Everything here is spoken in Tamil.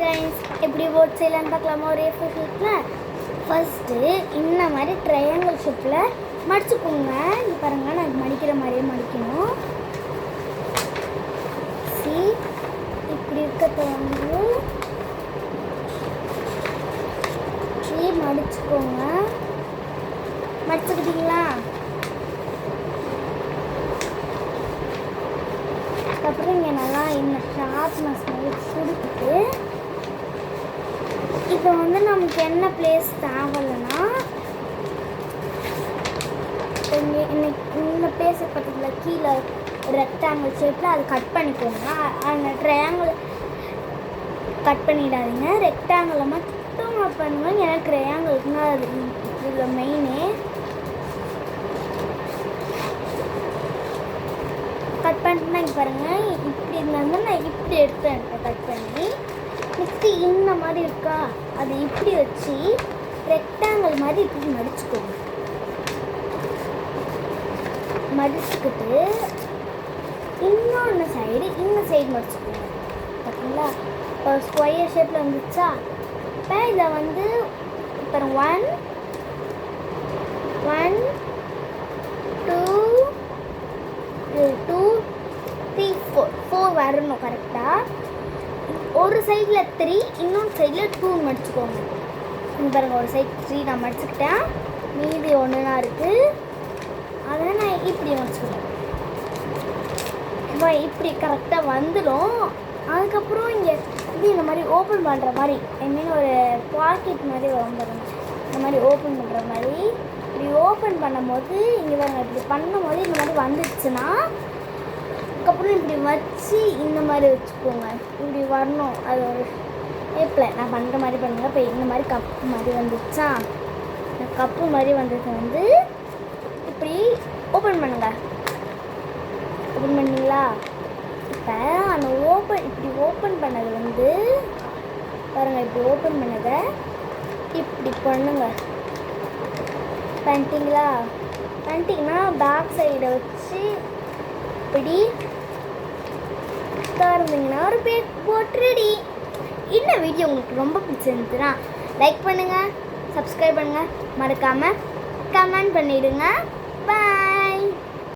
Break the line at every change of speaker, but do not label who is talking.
guys, எப்படி போட் செய்யலான்னு பார்க்கலாமா? ஒரே ஷேப்பில் ஃபஸ்ட்டு இந்த மாதிரி ட்ரையாங்கிள் ஷேப்பில் மடிச்சுக்கோங்க. இங்கே பாருங்கள், நான் மடிக்கிற மாதிரியே மடிக்கணும். இப்படி இருக்கிறத வந்து மடிச்சுக்கோங்க. மடிச்சுக்கிட்டீங்களா? அதுக்கப்புறம் இங்கே நல்லா இந்த ஷார்ப்னஸ் மாதிரி சுருக்கிட்டு இப்போ வந்து நமக்கு என்ன பிளேஸ் தேவைன்னா இந்த பிளேஸை பக்கத்தில் கீழே ரெக்டாங்கிள் ஷேப்பில் அது கட் பண்ணிக்கோங்க. அந்த ட்ரையாங்கிள் கட் பண்ணிடாதீங்க, ரெக்டாங்கிளை மட்டும் கட் பண்ணுங்க. ஏன்னா ட்ரையாங்கிள்னா அது இதில் மெயினே. கட் பண்ணிட்டுனா இங்கே பாருங்கள், இப்படி இருந்தால் நான் இப்படி எடுத்தேன் கட் பண்ணி. நெக்ஸ்ட்டு இந்த மாதிரி இருக்கா, அதை இப்படி வச்சு ரெக்டாங்கிள் மாதிரி இப்படி மடிச்சுக்கோங்க. மடிச்சுக்கிட்டு இன்னொன்று சைடு இந்த சைடு மடிச்சுக்கோங்க. பார்த்தீங்களா, ஒரு ஸ்கொயர் ஷேப்பில் வந்துச்சா? இப்போ இதை வந்து இப்போ 1 1 2 2 3 4 வரணும் கரெக்டாக. ஒரு சைடில் 3, இன்னொரு சைடில் 2 மடிச்சுக்கோங்க. இங்கே பாருங்கள், ஒரு சைடு 3 நான் மடிச்சுக்கிட்டேன், மீதி 1 தான் இருக்குது. அதை நான் இப்படி மடிச்சுக்கிட்டேன். இப்போ இப்படி கரெக்டாக வந்துடும். அதுக்கப்புறம் இங்கே இது இந்த மாதிரி ஓப்பன் பண்ணுற மாதிரி, ஐ மீன் ஒரு பாக்கெட் மாதிரி வரும் பாருங்கள், இந்த மாதிரி ஓப்பன் பண்ணுற மாதிரி. இப்படி ஓப்பன் பண்ணும்போது இங்கே பாருங்கள், இப்படி பண்ணும்போது இந்த மாதிரி வந்துடுச்சுன்னா அதுக்கப்புறம் இப்படி வச்சு இந்த மாதிரி வச்சுக்கோங்க. இப்படி வரணும், அது ஒரு ஷேப்பில் நான் பண்ணுற மாதிரி பண்ணுங்கள். இப்போ இந்த மாதிரி கப்பு மாதிரி வந்துடுச்சா? இந்த கப்பு மாதிரி வந்தது வந்து இப்படி ஓப்பன் பண்ணுங்கள். ஓப்பன் பண்ணிங்களா? இப்போ அந்த இப்படி ஓப்பன் பண்ணது வந்து பாருங்கள், இப்படி ஓப்பன் பண்ணதை இப்படி பண்ணுங்க. பண்ணிட்டீங்களா? பண்ணிட்டீங்கன்னா பேக் சைடை வச்சு இப்படி திறந்தீங்கன்னா ஒரு போட் ரெடி. இந்த வீடியோ உங்களுக்கு ரொம்ப பிடிச்சிருந்துச்சுன்னா லைக் பண்ணுங்கள், சப்ஸ்கிரைப் பண்ணுங்கள், மறக்காமல் கமெண்ட் பண்ணிவிடுங்க. பாய்.